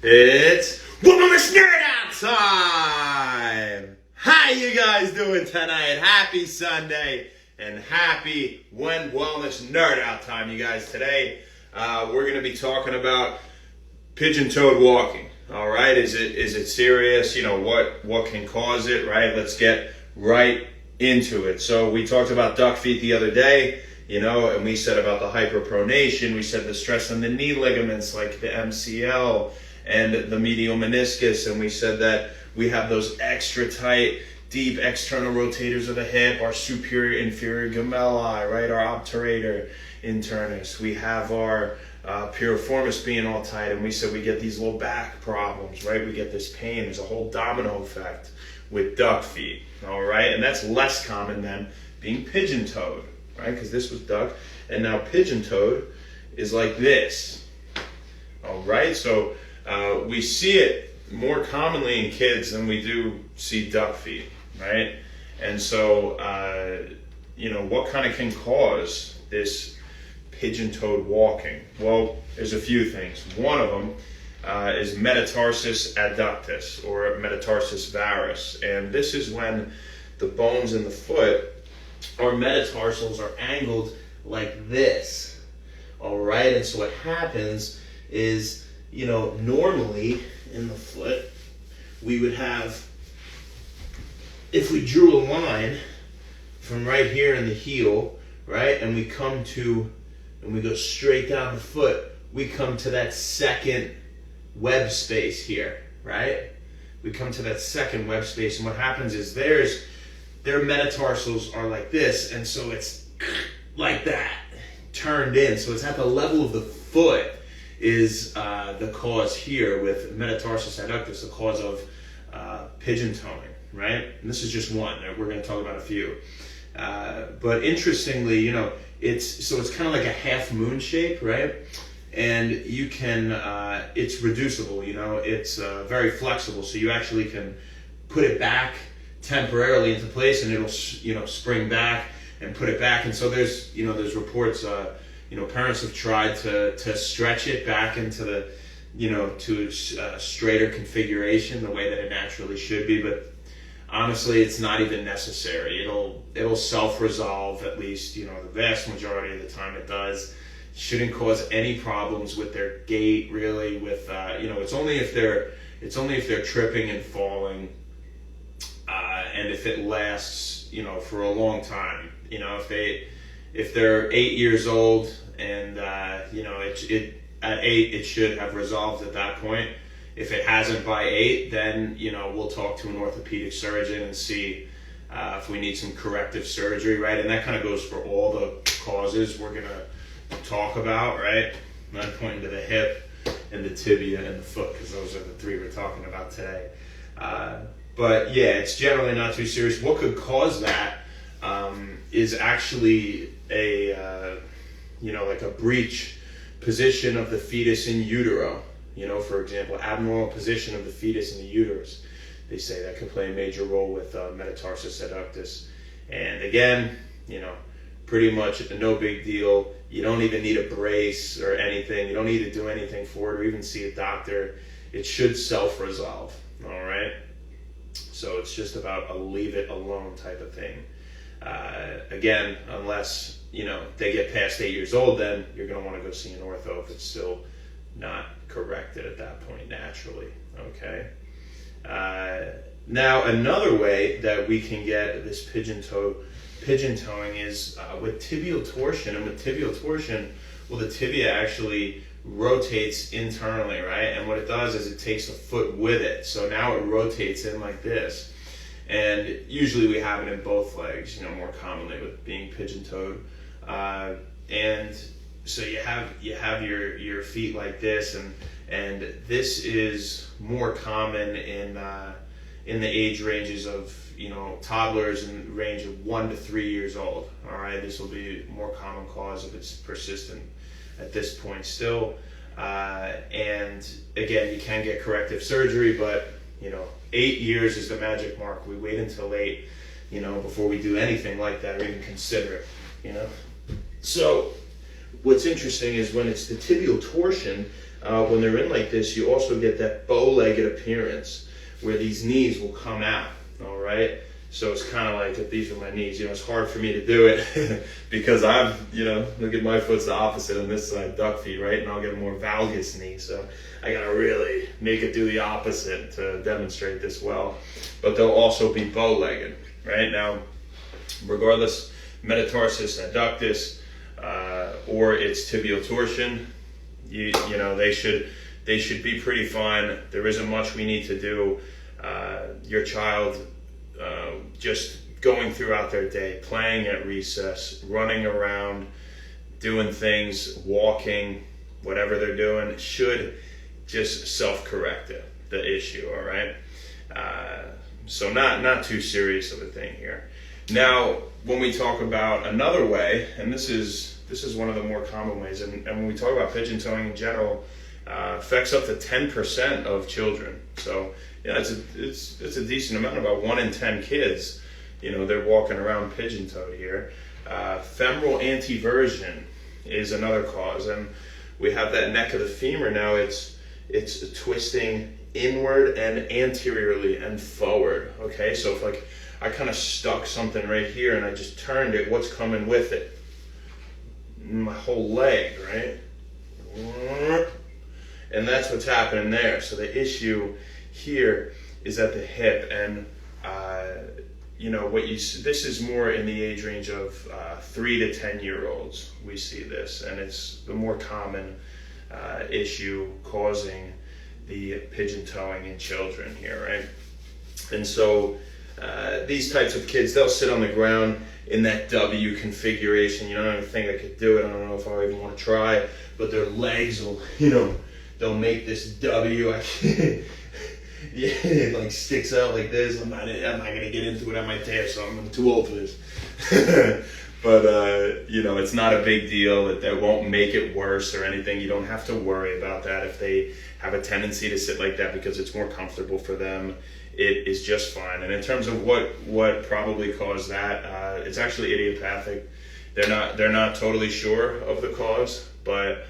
It's motivational nerd out time! How you guys doing tonight? Happy Sunday and happy wellness nerd out time, you guys. Today we're going to be talking about pigeon-toed walking. All right, is it serious? You know, what can cause it, right? Let's get right into it. So we talked about duck feet the other day, you know, and we said about the hyperpronation. We said the stress on the knee ligaments like the MCL and the medial meniscus, and we said that we have those extra tight, deep external rotators of the hip, our superior inferior gemelli, right, our obturator internus. We have our piriformis being all tight, and we said we get these low back problems, right? We get this pain. There's a whole domino effect with duck feet, all right? And that's less common than being pigeon-toed, right? Because this was duck, and now pigeon-toed is like this, all right? So we see it more commonly in kids than we do see duck feet, right? And so, you know, what kind of can cause this pigeon-toed walking? Well, there's a few things. One of them is metatarsus adductus or metatarsus varus. And this is when the bones in the foot or metatarsals are angled like this, all right? And so what happens is, you know, normally in the foot, we would have, if we drew a line from right here in the heel, right, and we go straight down the foot, we come to that second web space here, right? We come to that second web space, and what happens is their metatarsals are like this, and so it's like that, turned in. So it's at the level of the foot is the cause here with metatarsus adductus, the cause of pigeon-toeing, right? And this is just one. We're going to talk about a few. But interestingly, you know, it's kind of like a half moon shape, right? And you can, it's reducible, you know, it's very flexible. So you actually can put it back temporarily into place, and it'll, you know, spring back and put it back. And so there's, you know, there's reports, you know, parents have tried to stretch it back into the, you know, to a straighter configuration, the way that it naturally should be. But honestly, it's not even necessary. It'll self-resolve, at least, you know, the vast majority of the time it does. Shouldn't cause any problems with their gait, really. With you know, it's only if they're tripping and falling, and if it lasts, you know, for a long time. You know, if they're 8 years old and you know, at 8 it should have resolved at that point. If it hasn't by 8, then, you know, we'll talk to an orthopedic surgeon and see if we need some corrective surgery, right? And that kind of goes for all the causes we're gonna talk about, right? I'm not pointing to the hip and the tibia and the foot, because those are the three we're talking about today. But yeah, it's generally not too serious. What could cause that is actually a, you know, like a breech position of the fetus in utero. You know, for example, abnormal position of the fetus in the uterus. They say that could play a major role with metatarsus adductus. And again, you know, pretty much no big deal. You don't even need a brace or anything. You don't need to do anything for it or even see a doctor. It should self-resolve, all right? So it's just about a leave it alone type of thing. Again, unless, you know, they get past 8 years old, then you're going to want to go see an ortho if it's still not corrected at that point naturally, okay? Now, another way that we can get this pigeon-toeing is with tibial torsion. And with tibial torsion, well, the tibia actually rotates internally, right? And what it does is it takes the foot with it. So now it rotates in like this. And usually we have it in both legs, you know, more commonly with being pigeon-toed. And so you have your feet like this, and this is more common in the age ranges of, you know, toddlers in the range of 1 to 3 years old. All right, this will be a more common cause if it's persistent at this point still. And again, you can get corrective surgery, but, you know, 8 years is the magic mark. We wait until 8, you know, before we do anything like that or even consider it, you know. So what's interesting is when it's the tibial torsion, when they're in like this, you also get that bow-legged appearance where these knees will come out, all right? So it's kind of like, if these are my knees, it's hard for me to do it because look at my foot's the opposite on this side, duck feet, right? And I'll get a more valgus knee. So I got to really make it do the opposite to demonstrate this well. But they'll also be bow-legged, right? Now, regardless, metatarsus adductus or it's tibial torsion, they should be pretty fine. There isn't much we need to do. Your child just going throughout their day, playing at recess, running around, doing things, walking, whatever they're doing, should just self-correct the issue, all right? So not too serious of a thing here. Now, when we talk about another way, and this is one of the more common ways, and when we talk about pigeon toeing in general, affects up to 10% of children. So it's a decent amount. About 1 in 10 kids, they're walking around pigeon-toed here. Femoral anteversion is another cause, and we have that neck of the femur now. It's twisting inward and anteriorly and forward. Okay, so if I kind of stuck something right here and I just turned it, what's coming with it? My whole leg, right? And that's what's happening there. So the issue here is at the hip, and this is more in the age range of 3 to 10-year-olds. We see this, and it's the more common issue causing the pigeon toeing in children here, right? And so these types of kids, they'll sit on the ground in that W configuration. I don't even think I could do it. I don't know if I even want to try, but their legs will, they'll make this W. Yeah, it like sticks out like this. I'm not gonna get into it. I might tear something. I'm too old for this. But it's not a big deal. That won't make it worse or anything. You don't have to worry about that if they have a tendency to sit like that because it's more comfortable for them. It is just fine. And in terms of what probably caused that, it's actually idiopathic. They're not totally sure of the cause, but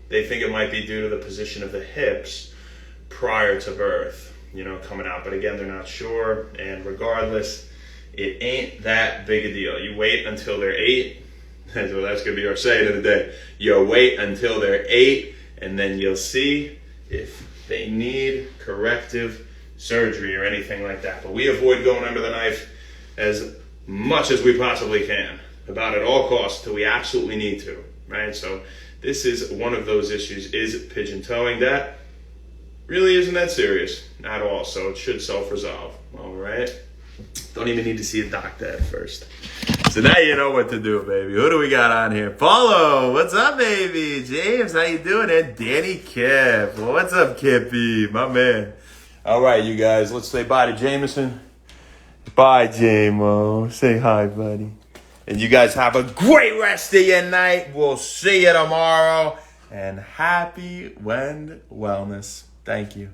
they think it might be due to the position of the hips prior to birth, coming out. But again, they're not sure. And regardless, it ain't that big a deal. You wait until they're 8. So that's gonna be our saying of the day. You wait until they're 8, and then you'll see if they need corrective surgery or anything like that. But we avoid going under the knife as much as we possibly can, about at all costs, till we absolutely need to, right? So this is one of those issues, is pigeon toeing. That really isn't that serious at all, so it should self-resolve, all right? Don't even need to see a doctor at first. So now you know what to do, baby. Who do we got on here? Paulo, what's up, baby? James, how you doing? And Danny Kip. Well, what's up, Kippy? My man. All right, you guys, let's say bye to Jameson. Bye, J-Mo. Say hi, buddy. And you guys have a great rest of your night. We'll see you tomorrow. And happy Wellness. Thank you.